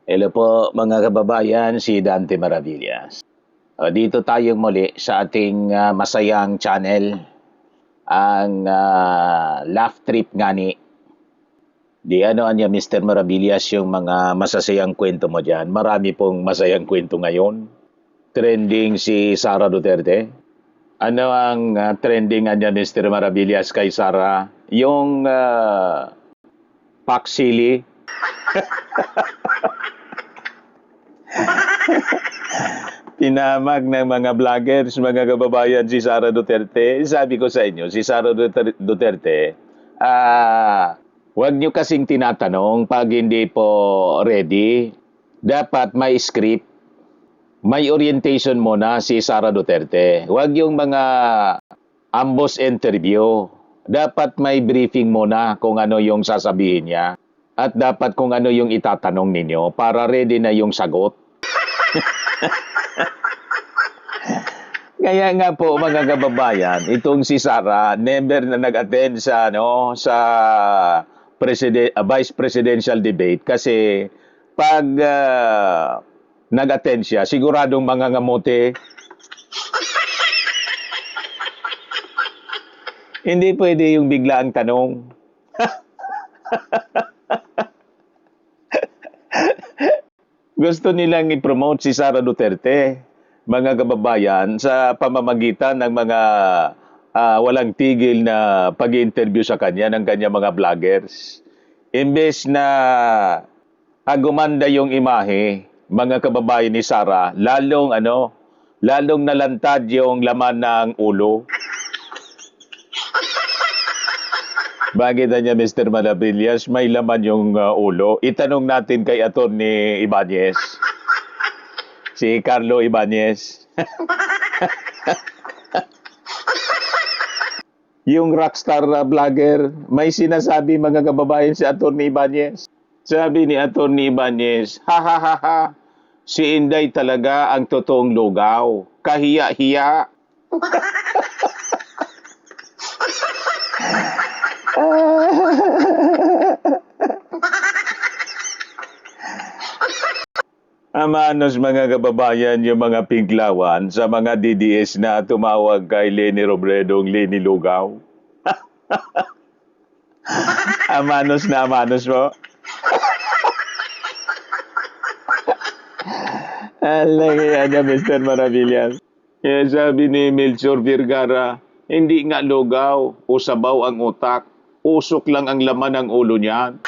Hello po mga kababayan, si Dante Maravillas. Dito tayo muli sa ating masayang channel, ang Laugh Trip Ngani. Di ano anya Mr. Maravillas yung mga masasayang kwento mo dyan. Marami pong masayang kwento ngayon. Trending si Sara Duterte. Ano ang trending anya Mr. Maravillas kay Sara? Yung paksili. Pinamag ng mga vloggers, mga kababayan, si Sara Duterte. Sabi ko sa inyo, si Sara Duterte, huwag nyo kasing tinatanong pag hindi po ready. Dapat may script, may orientation muna si Sara Duterte. Huwag yung mga ambos interview. Dapat may briefing muna kung ano yung sasabihin niya. At dapat kung ano yung itatanong ninyo para ready na yung sagot. Kaya nga po mga kababayan, itong si Sara never na nag-attend sa vice presidential debate kasi pag nag-attend siya, siguradong mangangamote. Hindi pwede yung biglaang tanong. Gusto nilang i-promote si Sara Duterte, mga kababayan, sa pamamagitan ng mga walang tigil na pag-interview sa kanya ng kanya mga vloggers. Imbes na gumanda yung imahe, mga kababayan ni Sara, lalong nalantad yung laman ng ulo. Bakit niya Mr. Maravillas, may laman yung ulo? Itanong natin kay Atty. Ibanez. Si Carlo Ibanez. Yung rockstar vlogger, may sinasabi mga kababayan si Atty. Ibanez. Sabi ni Atty. Ibanez, ha ha ha ha, si Inday talaga ang totoong lugaw. Kahiya-hiya. Amanos mga kababayan yung mga pinglawan sa mga DDS na tumawag kay Leni Robredong Leni Lugaw. Amanos na amanos mo. Alam niya Mr. Maravillas. Kaya sabi ni Melchor Vergara, hindi nga lugaw o sabaw ang utak. Usok lang ang laman ng ulo niyan.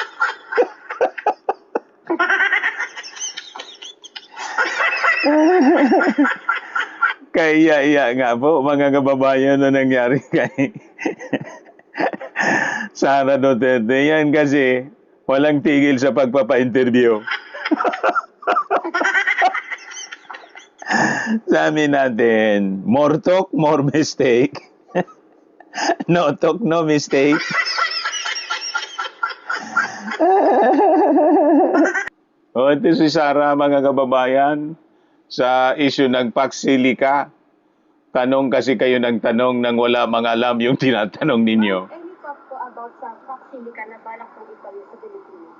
Kaya iya nga po mga kababayan na nangyari kay Sara Duterte. Yan kasi walang tigil sa pagpapa-interview. Sabi natin, more talk, more mistake. No talk, no mistake. Ito si Sara mga kababayan. Sa issue ng Paksilika, tanong kasi kayo ng tanong nang wala mga alam yung tinatanong ninyo. Any talk po about sa Paksilika na balak po itayo sa Pilipinas?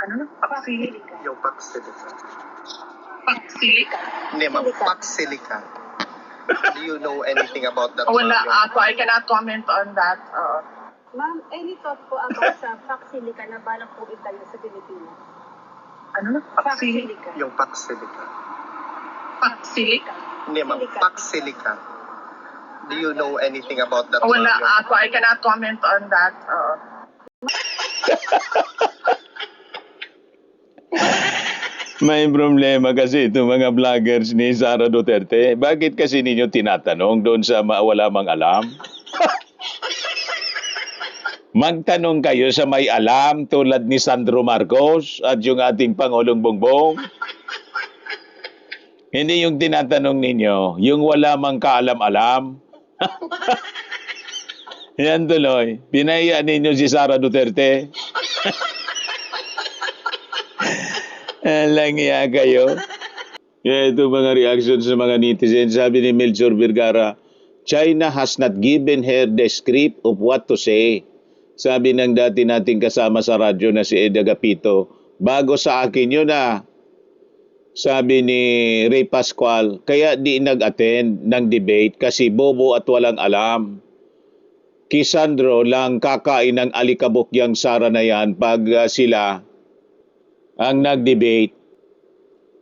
Ano na? Paksilika. Yung Paksilika. Paksilika? Hindi, ma'am. Paksilika. Do you know anything about that? Wala ako. I cannot comment on that. Ma'am, any talk po about sa Paksilika na balak po itayo sa Pilipinas? Ano na? Paksilika. Yung Paksilika. Paksilika? Hindi, ma'am. Paksilika. Do you know anything about that? Wala ako. I cannot comment on that. May problema kasi itong mga vloggers ni Sara Duterte. Bakit kasi ninyo tinatanong doon sa wala mang alam? Magtanong kayo sa may alam tulad ni Sandro Marcos at yung ating Pangulong Bongbong. Hindi yung tinatanong ninyo, yung wala mang kaalam-alam. Yan tuloy. Pinaya ninyo si Sara Duterte. Lang iya kayo. Kaya ito mga reaction sa mga netizens. Sabi ni Melchor Vergara, China has not given her the script of what to say. Sabi ng dati nating kasama sa radyo na si Ed Agapito, Bago sa akin yun sabi ni Ray Pascual, kaya di nag-attend ng debate kasi bobo at walang alam. Kisandro lang kakain ng alikabok yang Sara na yan pag sila ang nag-debate.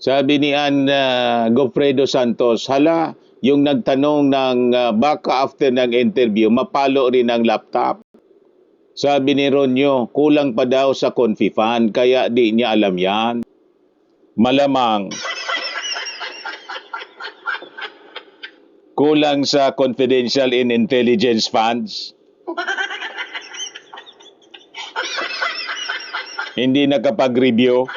Sabi ni Gofredo Santos, hala, yung nagtanong ng baka after ng interview, mapalo rin ang laptop. Sabi ni Ronyo, kulang pa daw sa confi fund, kaya di niya alam yan. Malamang. Kulang sa confidential and intelligence funds. Hindi nakapag-review.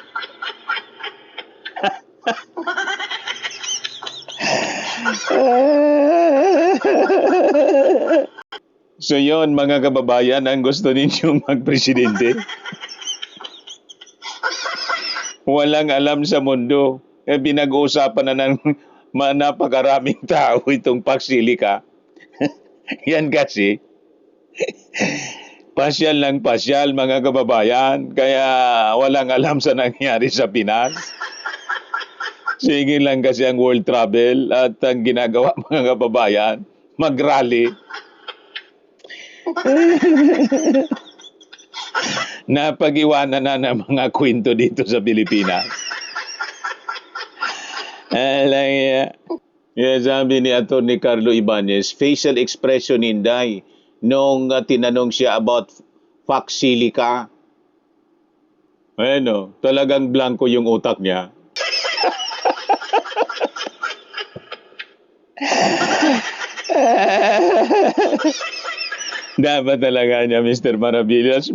So yon mga kababayan, ang gusto ninyong magpresidente. Walang alam sa mundo. Pinag-uusapan na ng napakaraming tao itong Paxilica. Yan kasi, pasyal ng pasyal mga kababayan, kaya walang alam sa nangyari sa Pinas. Sige lang kasi ang world travel at ang ginagawa mga kababayan, mag-rally. Napag-iwanan na ng mga kwento dito sa Pilipinas. Sabi ni Atty. Carlo Ibanez, facial expression ni Inday nung tinanong siya about Paxilica. Talagang blanco yung utak niya. Dapat talaga niya, Mr. Maravillas,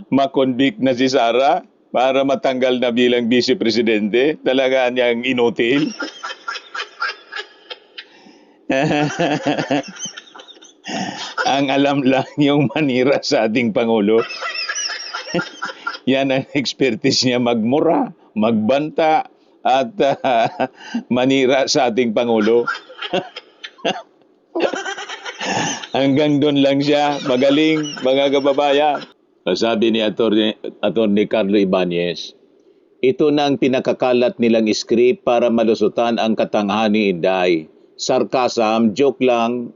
ma-convict na si Sara para matanggal na bilang vice presidente. Talaga niyang inutil. Ang alam lang yung manira sa ating Pangulo. Yan ang expertise niya, magmura, magbanta, at manira sa ating Pangulo. Hanggang doon lang siya, magaling, mga kababayan. Sabi ni Atty. Carlo Ibanez, ito na ang pinakakalat nilang script para malusutan ang katanghan ni Inday. Sarcasm, joke lang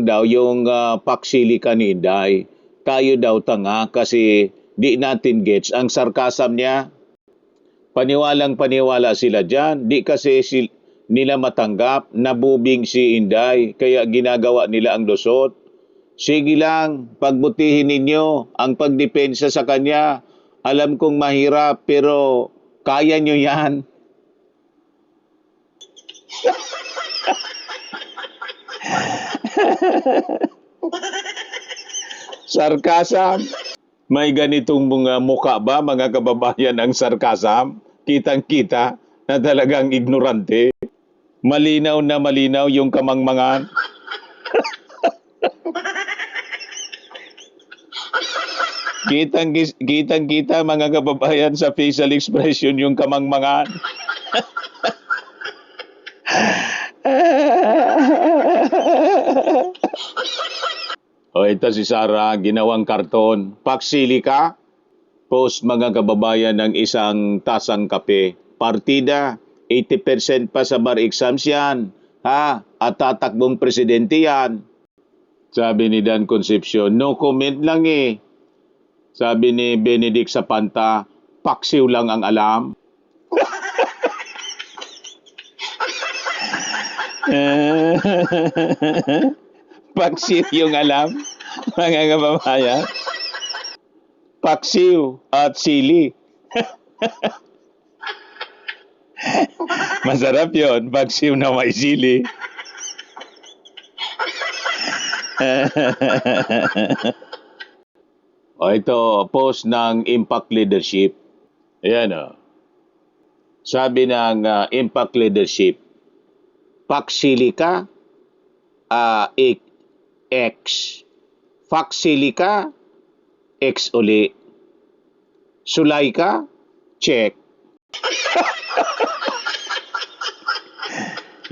daw yung Paxilica ni Inday. Tayo daw tanga kasi di natin gets ang sarcasm niya. Paniwalang-paniwala sila dyan. Di kasi nila matanggap na bubing si Inday, kaya ginagawa nila ang lusot. Sige lang, pagbutihin ninyo ang pagdepensa sa kanya. Alam kong mahirap, pero kaya nyo yan. Sarkasam. May ganitong mga muka ba, mga kababayan, ang sarkasam? Kitang-kita na talagang ignorante. Malinaw na malinaw yung kamangmangan. Kitang-kita mga kababayan sa facial expression yung kamangmangan. Ito si Sara, ginawang karton. Paxilica, post mga kababayan ng isang tasang kape. Partida, 80% pa sa bar exams yan. At tatakbong presidente yan. Sabi ni Dan Concepcion, no comment lang eh. Sabi ni Benedict Sapanta, paksiw lang ang alam. Paksiw yung alam, mga kababayan. Paksiw at sili. Masarap yun, paksiw na may sili. Ito, post ng Impact Leadership. Ayan Sabi ng Impact Leadership, Paxilica, X. Paxilica, X uli. Sulaika, check.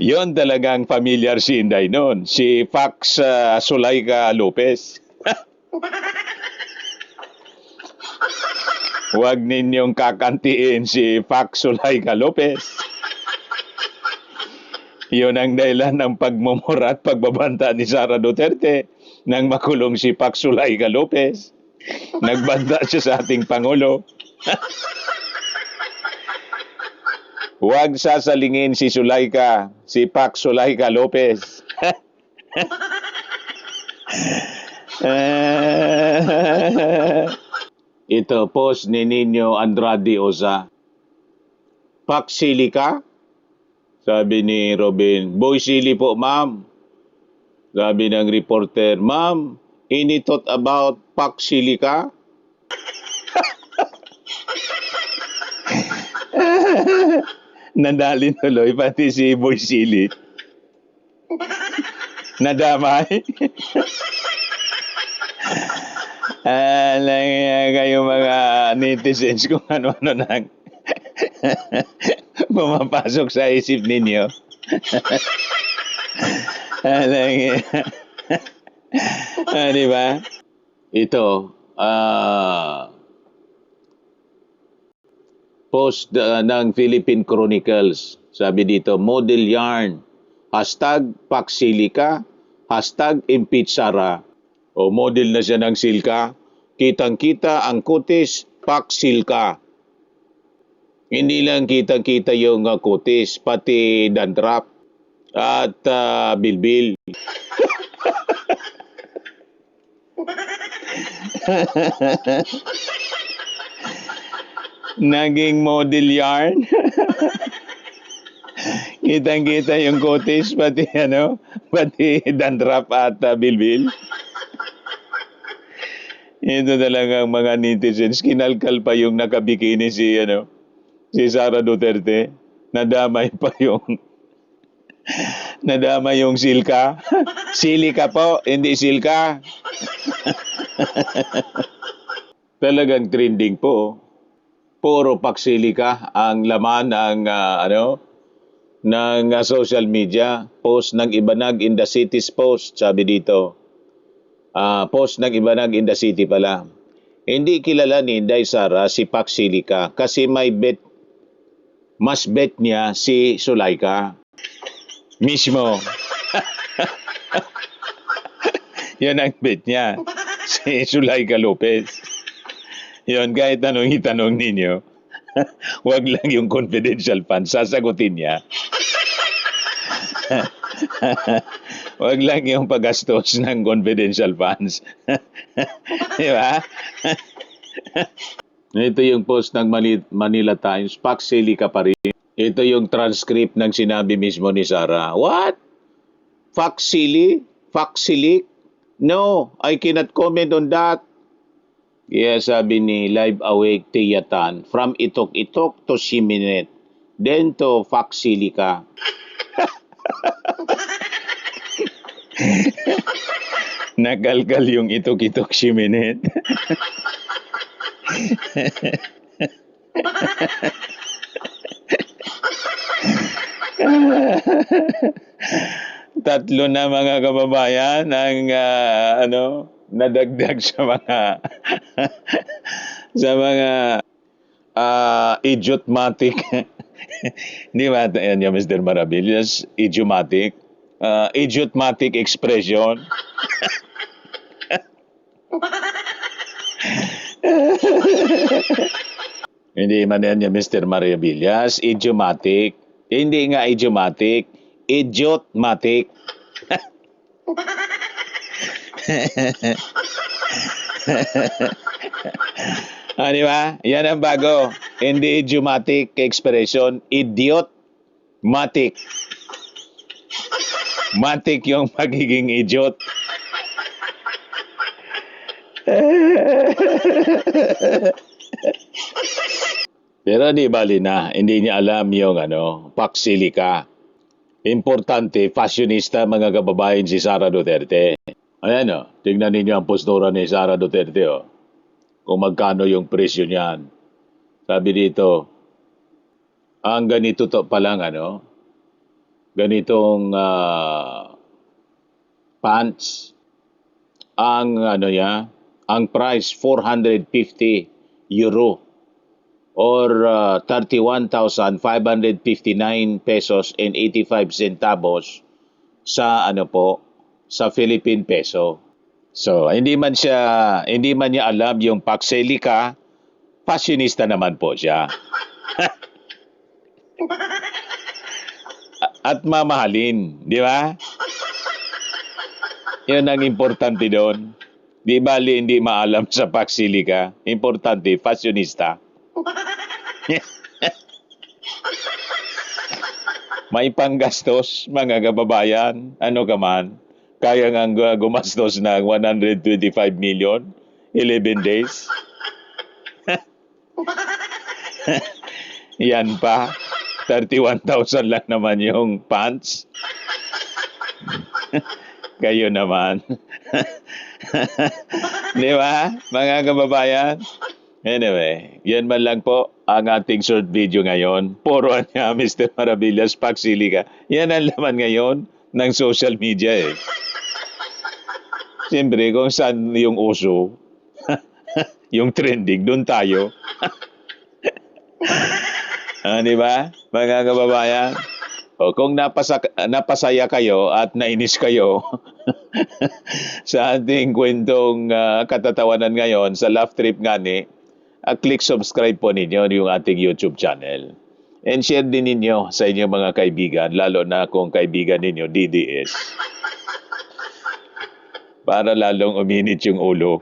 Yon talagang familiar si Inday noon. Si Pax Sulaika Lopez. Huwag ninyong kakantiin si Pac Sulayca Lopez. Yun ang dahilan ng pagmumura at pagbabanta ni Sara Duterte nang makulong si Pac Sulayca Lopez. Nagbanta siya sa ating Pangulo. Huwag sasalingin si Sulayca, si Pac Sulayca Lopez. Ito, post ni Nino Andrade Oza. Pac sili ka? Sabi ni Robin, boy sili po ma'am. Sabi ng reporter, ma'am, any thought about Pac sili ka? Nadali tuloy, pati si Boy Sili. Nadamay. Alang kayo mga netizens kung ano-ano nang pumapasok sa isip ninyo. Alang di ba? Ito, post ng Philippine Chronicles. Sabi dito, model yarn. Hashtag Pacsilika. Hashtag impeach Sara. O model na siya ng silka. Kitang-kita ang kutis, Pacsilka. Hindi lang kitang-kita yung kutis, pati dandruff at bilbil. Naging model yarn. Kitang-kita yung kutis, pati dandruff at bilbil. Ito talagang mga netizens, kinalkal pa yung nakabikini si Sara Duterte. Nadamay pa yung silka. Silika po, hindi silka. Talagang trending po. Puro paksilika ang laman ng social media. Post ng Ibanag in the City's post, sabi dito. Post ng Ibanag in the City pala. Hindi kilala ni Inday Sara si Pac Silica kasi mas bet niya si Sulayca. Mismo. Yan ang bet niya. Si Sulayca Lopez. Yun, kahit anong itanong ninyo, wag lang yung confidential fund, sasagutin niya. Wag lang yung paggastos ng confidential funds. Di ba? Ito yung post ng Manila Times, Pac Silica pa rin. Ito yung transcript ng sinabi mismo ni Sara. What? Pac Sili? Pac Silik? No, I cannot comment on that. Kaya sabi ni Live Awake Tiyatan, from Itok-Itok to Siminet, then to Pac Silica. Nakalkal yung Itok-Itok Siminet. Tatlo na mga kababayan ang nadagdag sa mga idiomatic. Di ba yan yung Mr. Maravillas? Idiomatic. Idiomatic expression. Hindi man yan yung Mr. Maravillas. Idiomatic. Hindi nga idiomatic. Idiomatic. Di ba? Yan ang bago. Hindi idiomatic expression. Idiot-matic. Matic yung magiging idiot. Pero di bali na. Hindi niya alam yung Pac Silica. Importante, fashionista mga kababayan si Sara Duterte. Ayan tingnan ninyo ang postura ni Sara Duterte kung magkano yung presyo niyan. Sabi dito, ang ganito to pa lang ganitong pants, ang ang price €450. or 31,559 pesos and 85 centavos sa ano po, sa Philippine peso. So, hindi man niya alam yung Paxelica, fashionista naman po siya. At mamahalin, di ba? Yun ang importante doon. Di bali hindi maalam sa Paxelica. Importante, fashionista. May panggastos, mga kababayan. Ano ka man, kaya nga gumastos ng 125 million, 11 days. Yan pa, 31,000 lang naman yung pants. Kayo naman. Di ba, mga kababayan? Anyway, yan man lang po ang ating short video ngayon. Puro niya, Mr. Maravillas, Paxilica. Yan ang laman ngayon ng social media eh. Siyempre, kung saan yung uso, yung trending, doon tayo. Di ba, mga kababayan? O kung napasaya kayo at nainis kayo sa ating kwentong katatawanan ngayon sa Laugh Trip Ngani, click subscribe po ninyo yung ating YouTube channel. And share din ninyo sa inyong mga kaibigan, lalo na kung kaibigan ninyo DDS. Para lalong uminit yung ulo.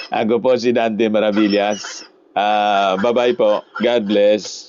Ako po si Dante Maravillas. Bye-bye po. God bless.